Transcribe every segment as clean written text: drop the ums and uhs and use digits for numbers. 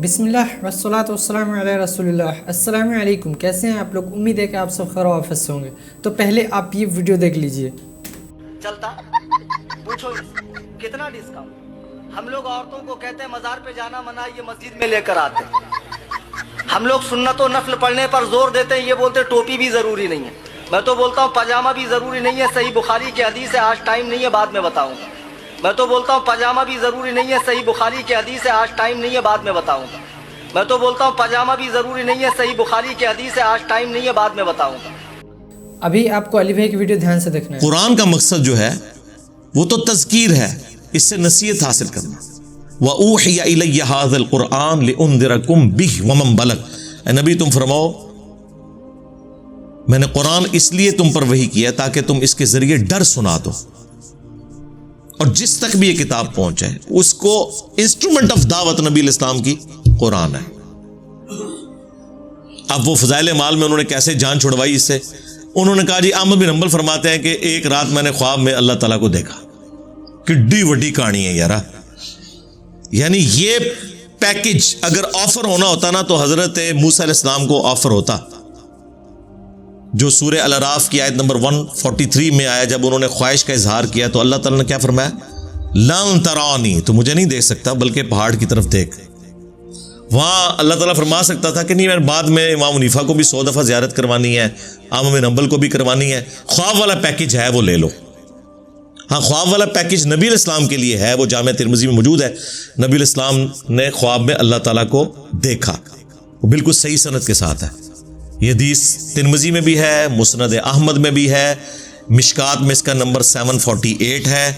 بسم اللہ والصلاۃ والسلام علی رسول اللہ۔ السلام علیکم، کیسے ہیں آپ لوگ؟ امید ہے کہ آپ سب خیر و عافیت سے ہوں گے۔ تو پہلے آپ یہ ویڈیو دیکھ لیجئے۔ چلتا پوچھو کتنا ڈسکاؤنٹ؟ ہم لوگ عورتوں کو کہتے ہیں مزار پہ جانا منع، یہ مسجد میں لے کر آتے ہیں۔ ہم لوگ سنت و نفل پڑھنے پر زور دیتے ہیں، یہ بولتے ٹوپی بھی ضروری نہیں ہے۔ میں تو بولتا ہوں پاجامہ بھی ضروری نہیں ہے، صحیح بخاری کی حدیث ہے، آج ٹائم نہیں ہے، بعد میں بتاؤں گا۔ میں تو بولتا ہوں پاجامہ بھی ضروری نہیں ہے، صحیح بخاری کی حدیث ہے، آج ٹائم نہیں ہے، بعد میں بتاؤں گا۔ میں تو بولتا ہوں پاجامہ بھی ضروری نہیں ہے، صحیح بخاری کی حدیث ہے، آج ٹائم نہیں ہے، بعد میں بتاؤں گا۔ ابھی آپ کو علی بھائی کی ویڈیو دھیان سے دیکھنا ہے۔ قرآن کا مقصد جو ہے وہ تو تذکیر ہے، اس سے نصیحت حاصل کرنا۔ وَأُوحِيَ إِلَيَّ هَذَا الْقُرْآنُ لِأُنذِرَكُم بِهِ وَمَن بَلَغَ۔ اے نبی تم فرماؤ میں نے قرآن اس لیے تم پر وحی کیا تاکہ تم اس کے ذریعے ڈر سنا دو، اور جس تک بھی یہ کتاب پہنچے اس کو انسٹرومنٹ آف دعوت نبی الاسلام کی قرآن ہے۔ اب وہ فضائل مال میں انہوں نے کیسے جان چھڑوائی اس سے؟ انہوں نے کہا جی احمد بن حنبل فرماتے ہیں کہ ایک رات میں نے خواب میں اللہ تعالیٰ کو دیکھا۔ کڈی وڈی کہانی ہے یارا، یعنی یہ پیکج اگر آفر ہونا ہوتا نا تو حضرت موسیٰ علیہ السلام کو آفر ہوتا، جو سورہ الاعراف کی آیت نمبر 143 میں آیا، جب انہوں نے خواہش کا اظہار کیا تو اللہ تعالیٰ نے کیا فرمایا؟ لن ترانی، تو مجھے نہیں دیکھ سکتا بلکہ پہاڑ کی طرف دیکھ۔ وہاں اللہ تعالیٰ فرما سکتا تھا کہ نہیں، میں بعد میں امام حنیفہ کو بھی 100 دفعہ زیارت کروانی ہے، احمد بن حنبل کو بھی کروانی ہے، خواب والا پیکج ہے وہ لے لو۔ ہاں، خواب والا پیکج نبی علیہ السلام کے لیے ہے، وہ جامع ترمذی میں موجود ہے۔ نبی علیہ السلام نے خواب میں اللہ تعالیٰ کو دیکھا، وہ بالکل صحیح سند کے ساتھ ہے۔ یہ حدیث ترمذی میں بھی ہے، مسند احمد میں بھی ہے، مشکات میں اس کا نمبر 748 ہے۔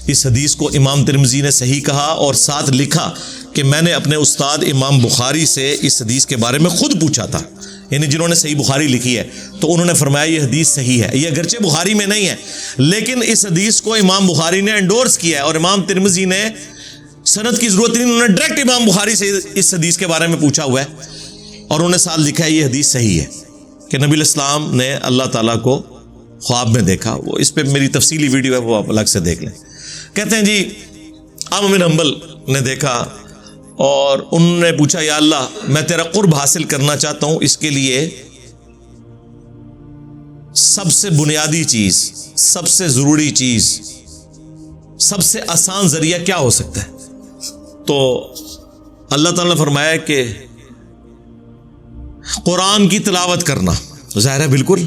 اس حدیث کو امام ترمذی نے صحیح کہا اور ساتھ لکھا کہ میں نے اپنے استاد امام بخاری سے اس حدیث کے بارے میں خود پوچھا تھا، یعنی جنہوں نے صحیح بخاری لکھی ہے، تو انہوں نے فرمایا یہ حدیث صحیح ہے۔ یہ اگرچہ بخاری میں نہیں ہے لیکن اس حدیث کو امام بخاری نے انڈورس کیا ہے، اور امام ترمذی نے سند کی ضرورت نہیں، انہوں نے ڈائریکٹ امام بخاری سے اس حدیث کے بارے میں پوچھا ہوا ہے، اور انہوں نے ساتھ لکھا ہے یہ حدیث صحیح ہے کہ نبی علیہ السلام نے اللہ تعالیٰ کو خواب میں دیکھا۔ وہ اس پہ میری تفصیلی ویڈیو ہے، وہ آپ الگ سے دیکھ لیں۔ کہتے ہیں جی احمد بن حنبل نے دیکھا اور انہوں نے پوچھا یا اللہ میں تیرا قرب حاصل کرنا چاہتا ہوں، اس کے لیے سب سے بنیادی چیز، سب سے ضروری چیز، سب سے آسان ذریعہ کیا ہو سکتا ہے؟ تو اللہ تعالیٰ نے فرمایا کہ قرآن کی تلاوت کرنا۔ ظاہر ہے بالکل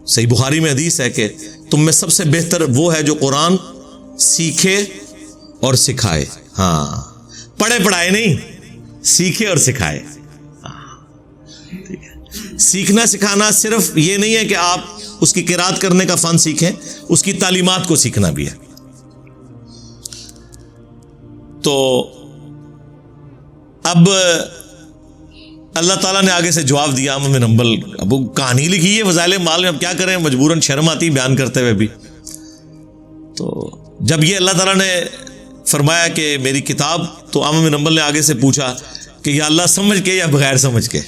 صحیح بخاری میں حدیث ہے کہ تم میں سب سے بہتر وہ ہے جو قرآن سیکھے اور سکھائے۔ ہاں، پڑھے پڑھائے نہیں، سیکھے اور سکھائے۔ سیکھنا سکھانا صرف یہ نہیں ہے کہ آپ اس کی قرات کرنے کا فن سیکھیں، اس کی تعلیمات کو سیکھنا بھی ہے۔ تو اب اللہ تعالیٰ نے آگے سے جواب دیا احمد بن حنبل، اب وہ کہانی لکھی ہے فضائل مال میں، اب کیا کریں، مجبوراً شرم آتی بیان کرتے ہوئے بھی۔ تو جب یہ اللہ تعالیٰ نے فرمایا کہ میری کتاب، تو احمد بن حنبل نے آگے سے پوچھا کہ یا اللہ سمجھ کے یا بغیر سمجھ کے؟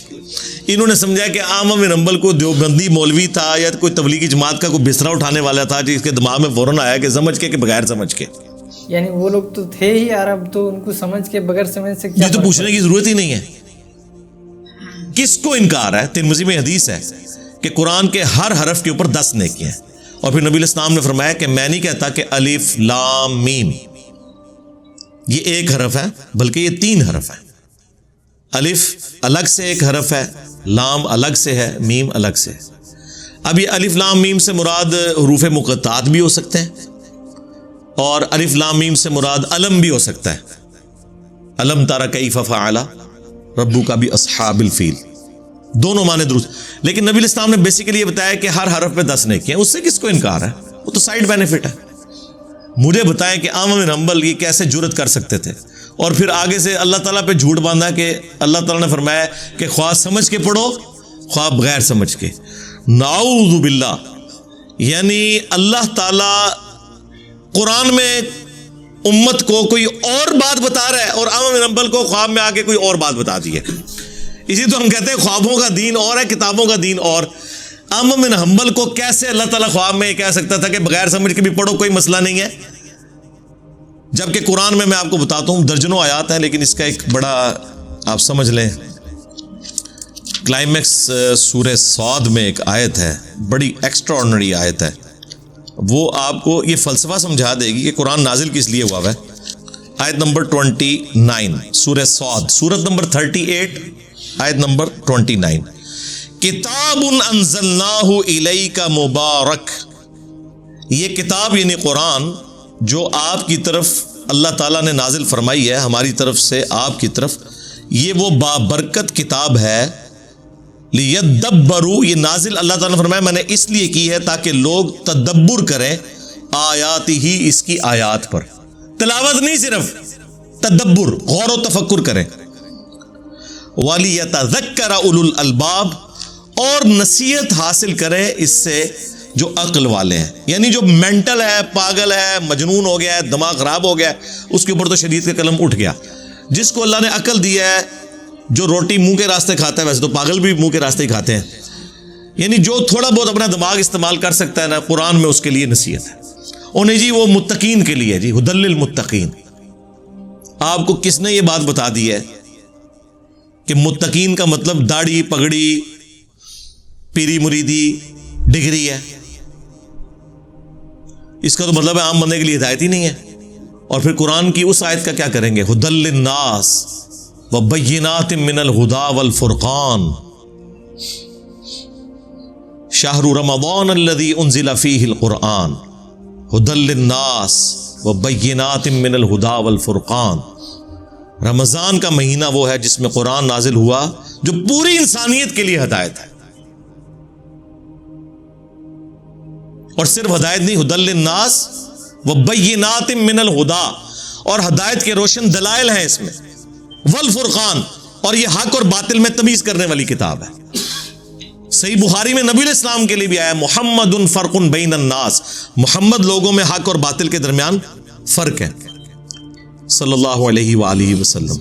انہوں نے سمجھا کہ احمد بن حنبل کو دیوبندی مولوی تھا یا کوئی تبلیغی جماعت کا کوئی بسترا اٹھانے والا تھا، جس کے دماغ میں فوراً آیا کہ سمجھ کے کہ بغیر سمجھ کے۔ یعنی وہ لوگ تو تھے ہی عرب، تو ان کو سمجھ کے بغیر سمجھ سے کیا؟ یہ تو پوچھنے کی ضرورت ہی نہیں ہے، کس کو انکار ہے؟ ترمذی میں حدیث ہے کہ قرآن کے ہر حرف کے اوپر 10 نیکیاں ہیں، اور پھر نبی علیہ السلام نے فرمایا کہ میں نہیں کہتا کہ الف لام میم یہ ایک حرف ہے، بلکہ یہ 3 حرف ہے۔ الف الگ سے ایک حرف ہے، لام الگ سے ہے، میم الگ سے ہے۔ اب یہ الف لام میم سے مراد حروف مقطعات بھی ہو سکتے ہیں، اور الف لام میم سے مراد علم بھی ہو سکتا ہے۔ علم تری کیف فعل ربک باصحاب الفیل، دونوں معنی درست، لیکن نبی علیہ السلام نے بیسیکلی یہ بتایا کہ ہر حرف پہ 10 نیکیاں، اس سے کس کو انکار ہے؟ وہ تو سائیڈ بینیفٹ ہے۔ مجھے بتائیں کہ احمد بن حنبل یہ کیسے جرت کر سکتے تھے؟ اور پھر آگے سے اللہ تعالیٰ پہ جھوٹ باندھا کہ اللہ تعالیٰ نے فرمایا کہ خواہ سمجھ کے پڑھو خواہ بغیر سمجھ کے۔ نعوذ باللہ، یعنی اللہ تعالیٰ قرآن میں امت کو کوئی اور بات بتا رہا ہے اور احمد بن حنبل کو خواب میں آ کے کوئی اور بات بتا دی ہے۔ اسی تو ہم کہتے ہیں خوابوں کا دین اور ہے، کتابوں کا دین اور۔ احمد بن حنبل کو کیسے اللہ تعالیٰ خواب میں یہ کہہ سکتا تھا کہ بغیر سمجھ کے بھی پڑھو، کوئی مسئلہ نہیں ہے؟ جبکہ قرآن میں آپ کو بتاتا ہوں درجنوں آیات ہیں، لیکن اس کا ایک بڑا آپ سمجھ لیں کلائمیکس سورہ صاد میں ایک آیت ہے, بڑی ایکسٹراڈنری آیت ہے, وہ آپ کو یہ فلسفہ سمجھا دے گی کہ قرآن نازل کس لیے ہوا ہے. آیت نمبر 29 سورہ صاد, سورت نمبر 38 آیت نمبر 29. کتاب انزلناہ الیک مبارک, یہ کتاب یعنی قرآن جو آپ کی طرف اللہ تعالیٰ نے نازل فرمائی ہے ہماری طرف سے آپ کی طرف, یہ وہ بابرکت کتاب ہے. لیدبروا, یہ نازل اللہ تعالیٰ نے فرمایا میں نے اس لیے کی ہے تاکہ لوگ تدبر کریں آیات ہی, اس کی آیات پر, تلاوت نہیں صرف تدبر, غور و تفکر کریں. وَلِيَتَذَكَّرَ أُولُو الْأَلْبَابِ, اور نصیحت حاصل کریں اس سے جو عقل والے ہیں, یعنی جو مینٹل ہے, پاگل ہے, مجنون ہو گیا ہے, دماغ خراب ہو گیا ہے, اس کے اوپر تو شریعت کا قلم اٹھ گیا. جس کو اللہ نے عقل دیا ہے, جو روٹی منہ کے راستے کھاتا ہے, ویسے تو پاگل بھی منہ کے راستے ہی کھاتے ہیں, یعنی جو تھوڑا بہت اپنا دماغ استعمال کر سکتا ہے نا, قرآن میں اس کے لیے نصیحت ہے. انہیں جی وہ متقین کے لیے, جی ہدی للمتقین. آپ کو کس نے یہ بات بتا دی ہے کہ متقین کا مطلب داڑھی پگڑی پیری مریدی ڈگری ہے؟ اس کا تو مطلب ہے عام بندے کے لیے ہدایت ہی نہیں ہے. اور پھر قرآن کی اس آیت کا کیا کریں گے؟ ہدی للناس وبینات من الہدی والفرقان شہر رمضان الذی انزل فیہ القرآن ہدی للناس وبینات من الہدی والفرقان. رمضان کا مہینہ وہ ہے جس میں قرآن نازل ہوا جو پوری انسانیت کے لیے ہدایت ہے. اور صرف ہدایت نہیں, ہدی للناس وبینات من الہدی, اور ہدایت کے روشن دلائل ہیں اس میں, والفرقان, اور یہ حق اور باطل میں تمیز کرنے والی کتاب ہے. صحیح بخاری میں نبی علیہ السلام کے لیے بھی آیا محمد فرق بین الناس, محمد لوگوں میں حق اور باطل کے درمیان فرق ہے, صلی اللہ علیہ وآلہ وسلم.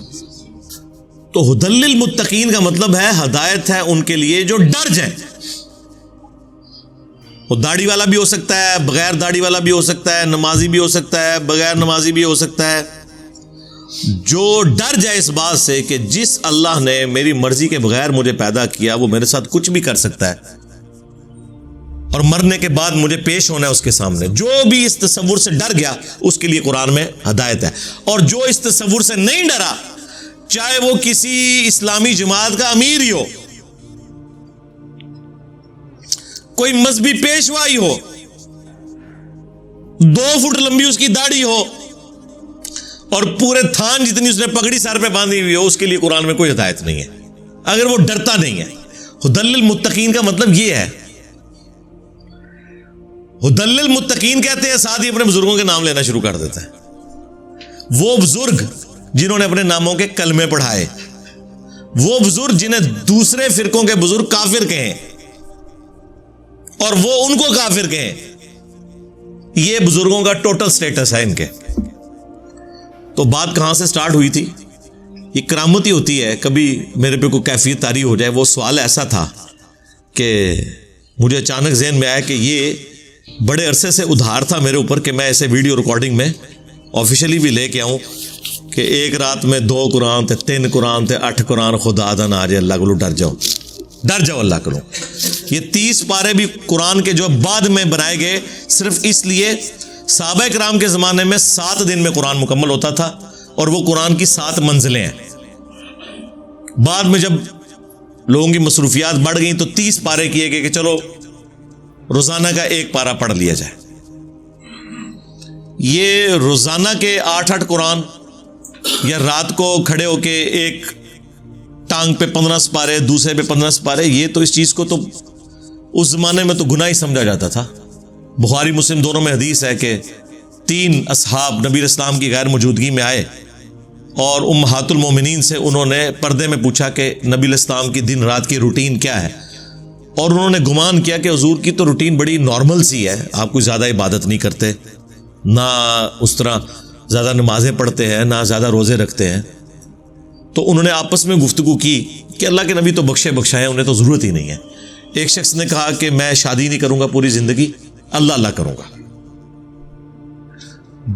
تو ہدی للمتقین کا مطلب ہے ہدایت ہے ان کے لیے جو ڈر جائیں. وہ داڑھی والا بھی ہو سکتا ہے, بغیر داڑھی والا بھی ہو سکتا ہے, نمازی بھی ہو سکتا ہے, بغیر نمازی بھی ہو سکتا ہے, جو ڈر جائے اس بات سے کہ جس اللہ نے میری مرضی کے بغیر مجھے پیدا کیا وہ میرے ساتھ کچھ بھی کر سکتا ہے, اور مرنے کے بعد مجھے پیش ہونا ہے اس کے سامنے. جو بھی اس تصور سے ڈر گیا اس کے لیے قرآن میں ہدایت ہے. اور جو اس تصور سے نہیں ڈرا, چاہے وہ کسی اسلامی جماعت کا امیر ہی ہو, کوئی مذہبی پیشوائی ہو, 2 فٹ لمبی اس کی داڑھی ہو, اور پورے تھان جتنی اس نے پگڑی سر پہ باندھی ہوئی ہو, اس کے لیے قرآن میں کوئی ہدایت نہیں ہے اگر وہ ڈرتا نہیں ہے. ہدی للمتقین کا مطلب یہ ہے. ہدی للمتقین کہتے ہیں, ساتھ ہی اپنے بزرگوں کے نام لینا شروع کر دیتے ہیں. وہ بزرگ جنہوں نے اپنے ناموں کے کلمے پڑھائے, وہ بزرگ جنہیں دوسرے فرقوں کے بزرگ کافر کہیں اور وہ ان کو کافر کہیں, یہ بزرگوں کا ٹوٹل سٹیٹس ہے ان کے. تو بات کہاں سے سٹارٹ ہوئی تھی؟ یہ کرامت ہی ہوتی ہے, کبھی میرے پہ کوئی کیفیت طاری ہو جائے. وہ سوال ایسا تھا کہ مجھے اچانک ذہن میں آیا کہ یہ بڑے عرصے سے ادھار تھا میرے اوپر کہ میں ایسے ویڈیو ریکارڈنگ میں آفیشلی بھی لے کے آؤں کہ ایک رات میں 2 قرآن تھے, 3 قرآن تھے, 8 قرآن, خدا دا نہ آ جائے, اللہ کو ڈر جاؤ اللہ کرو. یہ 30 پارے بھی قرآن کے جو بعد میں بنائے گئے صرف اس لیے, صحابہ کرام کے زمانے میں 7 دن میں قرآن مکمل ہوتا تھا, اور وہ قرآن کی 7 منزلیں ہیں. بعد میں جب لوگوں کی مصروفیات بڑھ گئیں تو 30 پارے کیے گئے کہ چلو روزانہ کا 1 پارا پڑھ لیا جائے. یہ روزانہ کے 8 قرآن, یا رات کو کھڑے ہو کے ایک ٹانگ پہ 15 سپارے, دوسرے پہ 15 سپارے, یہ تو اس چیز کو تو اس زمانے میں تو گناہ ہی سمجھا جاتا تھا. بخاری مسلم دونوں میں حدیث ہے کہ 3 اصحاب نبی علیہ السلام کی غیر موجودگی میں آئے اور امہات المومنین سے انہوں نے پردے میں پوچھا کہ نبی علیہ السلام کی دن رات کی روٹین کیا ہے, اور انہوں نے گمان کیا کہ حضور کی تو روٹین بڑی نارمل سی ہے, آپ کوئی زیادہ عبادت نہیں کرتے, نہ اس طرح زیادہ نمازیں پڑھتے ہیں, نہ زیادہ روزے رکھتے ہیں. تو انہوں نے آپس میں گفتگو کی کہ اللہ کے نبی تو بخشائے, انہیں تو ضرورت ہی نہیں ہے. ایک شخص نے کہا کہ میں شادی نہیں کروں گا پوری زندگی, اللہ کروں گا.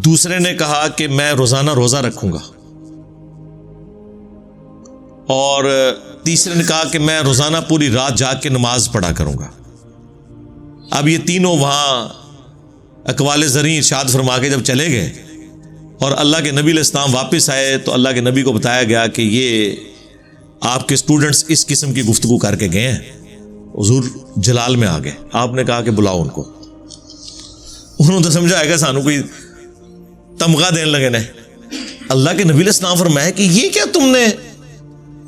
دوسرے نے کہا کہ میں روزانہ روزہ رکھوں گا, اور تیسرے نے کہا کہ میں روزانہ پوری رات جاگ کے نماز پڑھا کروں گا. اب یہ تینوں وہاں اقوال زرعی ارشاد فرما کے جب چلے گئے اور اللہ کے نبی علیہ السلام واپس آئے تو اللہ کے نبی کو بتایا گیا کہ یہ آپ کے اسٹوڈنٹس اس قسم کی گفتگو کر کے گئے ہیں. حضور جلال میں آ گئے. آپ نے کہا کہ بلاؤ ان کو. انہوں نے سمجھا ہے کہ سانو کوئی تمغہ دینے لگے نے. اللہ کے نبی علیہ السلام فرمایا کہ یہ کیا تم نے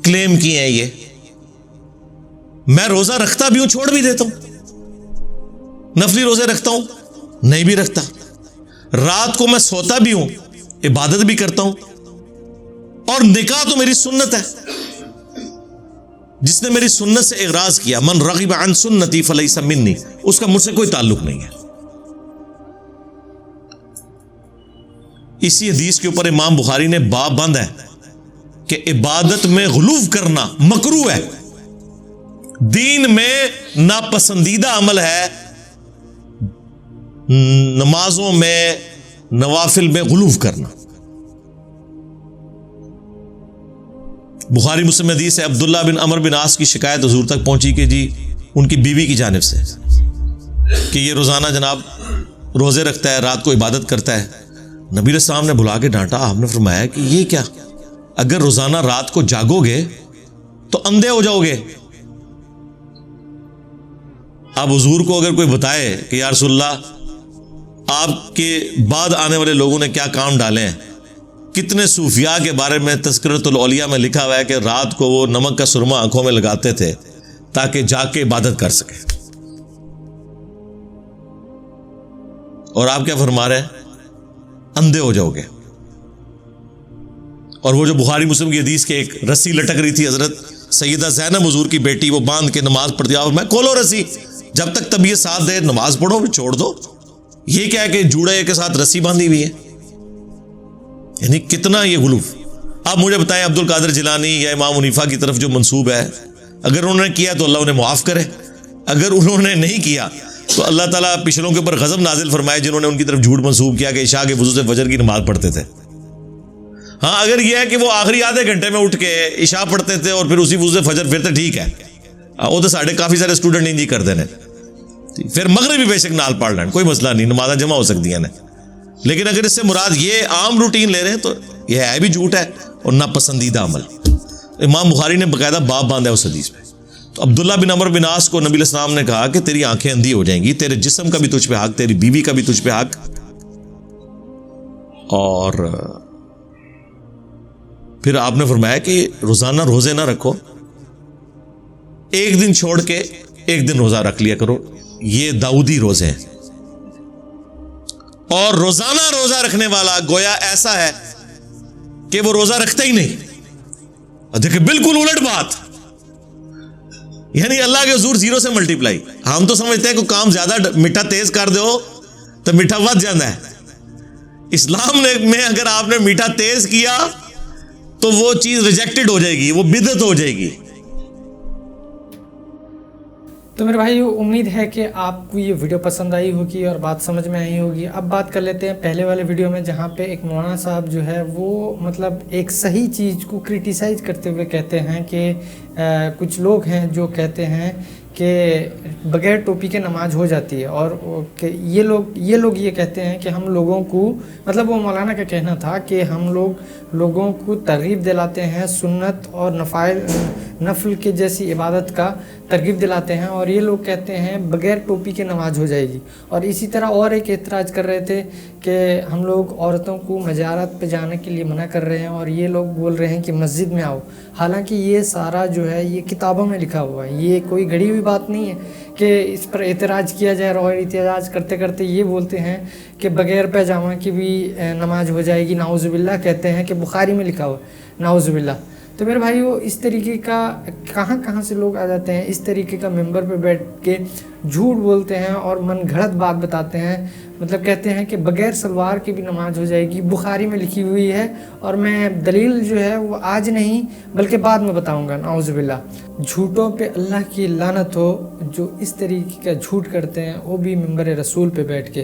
کلیم کیے ہیں؟ یہ میں روزہ رکھتا بھی ہوں، چھوڑ بھی دیتا ہوں، نفلی روزے رکھتا ہوں، نہیں بھی رکھتا، رات کو میں سوتا بھی ہوں، عبادت بھی کرتا ہوں، اور نکاح تو میری سنت ہے. جس نے میری سنت سے اعراض کیا، من رغب عن سنتی فلیس منی، اس کا مجھ سے کوئی تعلق نہیں ہے. اسی حدیث کے اوپر امام بخاری نے باب بند ہے کہ عبادت میں غلو کرنا مکروہ ہے. دین میں ناپسندیدہ عمل ہے نمازوں میں، نوافل میں غلو کرنا. بخاری مسلم حدیث ہے، عبداللہ بن عمر بن عاص کی شکایت حضور تک پہنچی کہ جی ان کی بیوی کی جانب سے کہ یہ روزانہ جناب روزے رکھتا ہے، رات کو عبادت کرتا ہے. نبی علیہ السلام نے بلا کے ڈانٹا. آپ نے فرمایا کہ یہ کیا، اگر روزانہ رات کو جاگو گے تو اندھے ہو جاؤ گے. اب حضور کو اگر کوئی بتائے کہ یا رسول اللہ آپ کے بعد آنے والے لوگوں نے کیا کام ڈالے ہیں، کتنے صوفیاء کے بارے میں تذکرۃ الاولیاء میں لکھا ہوا ہے کہ رات کو وہ نمک کا سرما آنکھوں میں لگاتے تھے تاکہ جا کے عبادت کر سکے، اور آپ کیا فرما رہے ہیں، اندھے ہو جاؤ گے. اور وہ جو بخاری مسلم کی حدیث کے ایک رسی لٹک رہی تھی، حضرت سیدہ زینب حضور کی بیٹی، وہ باندھ کے نماز پڑھتی، میں کھولو رسی، جب تک طبیعت ساتھ دے نماز پڑھو، پھر چھوڑ دو. یہ کیا ہے کہ جوڑے کے ساتھ رسی باندھی ہوئی ہے، یعنی کتنا یہ غلو. آپ مجھے بتائیں عبد القادر جیلانی یا امام حنیفہ کی طرف جو منسوب ہے، اگر انہوں نے کیا تو اللہ انہیں معاف کرے، اگر انہوں نے نہیں کیا تو اللہ تعالیٰ پچھلوں کے اوپر غضب نازل فرمائے جنہوں نے ان کی طرف جھوٹ منسوب کیا کہ عشاء کے وضو سے فجر کی نماز پڑھتے تھے. ہاں اگر یہ ہے کہ وہ آخری آدھے گھنٹے میں اٹھ کے عشاء پڑھتے تھے اور پھر اسی وضو سے فجر، پھر تو ٹھیک ہے، وہ تو ساڑھے کافی سارے اسٹوڈنٹ انجی کر دینے، پھر مغرب بھی بے شک نال پڑھ لیں، کوئی مسئلہ نہیں، نمازیں جمع ہو سکتی ہیں. لیکن اگر اس سے مراد یہ عام روٹین لے رہے ہیں تو یہ ہے بھی جھوٹ ہے اور ناپسندیدہ عمل. امام بخاری نے باقاعدہ باب باندھا ہے اس حدیث میں. تو عبداللہ بن عمر بن عاص کو نبی علیہ السلام نے کہا کہ تیری آنکھیں اندھی ہو جائیں گی، تیرے جسم کا بھی تجھ پہ حق، تیری بیوی کا بھی تجھ پہ حق. اور پھر آپ نے فرمایا کہ روزانہ روزے نہ رکھو، ایک دن چھوڑ کے ایک دن روزہ رکھ لیا کرو، یہ داؤدی روزے ہیں. اور روزانہ روزہ رکھنے والا گویا ایسا ہے کہ وہ روزہ رکھتا ہی نہیں. دیکھیں بالکل الٹ بات، یعنی اللہ کے حضور زیرو سے ملٹیپلائی. ہم تو سمجھتے ہیں کہ کام زیادہ میٹھا تیز کر دو تو میٹھا ود جانا ہے. اسلام میں اگر آپ نے میٹھا تیز کیا تو وہ چیز ریجیکٹڈ ہو جائے گی، وہ بدعت ہو جائے گی. تو میرے بھائی امید ہے کہ آپ کو یہ ویڈیو پسند آئی ہوگی اور بات سمجھ میں آئی ہوگی. اب بات کر لیتے ہیں پہلے والے ویڈیو میں، جہاں پہ ایک مولانا صاحب جو ہے وہ مطلب ایک صحیح چیز کو کرٹیسائز کرتے ہوئے کہتے ہیں کہ کچھ لوگ ہیں جو کہتے ہیں کہ بغیر ٹوپی کے نماز ہو جاتی ہے، اور کہ یہ لوگ یہ کہتے ہیں کہ ہم لوگوں کو، مطلب وہ مولانا کا کہنا تھا کہ ہم لوگوں کو ترغیب دلاتے ہیں سنت اور نفل کے جیسی عبادت کا ترغیب دلاتے ہیں، اور یہ لوگ کہتے ہیں بغیر ٹوپی کے نماز ہو جائے گی. اور اسی طرح اور ایک اعتراض کر رہے تھے کہ ہم لوگ عورتوں کو مزارات پہ جانے کے لیے منع کر رہے ہیں، اور یہ لوگ بول رہے ہیں کہ مسجد میں آؤ. حالانکہ یہ سارا جو ہے یہ کتابوں میں لکھا ہوا ہے، یہ کوئی گھڑی ہوئی بات نہیں ہے کہ اس پر اعتراض کیا جائے. اور اعتراض کرتے کرتے یہ بولتے ہیں کہ بغیر پیجامہ کی بھی نماز ہو جائے گی، نعوذ باللہ کہتے ہیں کہ بخاری میں لکھا ہوا ہے، نعوذ باللہ. تو میرے بھائی وہ اس طریقے کا کہاں سے لوگ آ جاتے ہیں، اس طریقے کا ممبر پہ بیٹھ کے جھوٹ بولتے ہیں اور من گھڑت بات بتاتے ہیں. مطلب کہتے ہیں کہ بغیر سلوار کی بھی نماز ہو جائے گی، بخاری میں لکھی ہوئی ہے، اور میں دلیل جو ہے وہ آج نہیں بلکہ بعد میں بتاؤں گا. نعوذ باللہ. جھوٹوں پہ اللہ کی لعنت ہو جو اس طریقے کا جھوٹ کرتے ہیں، وہ بھی ممبر رسول پہ بیٹھ کے.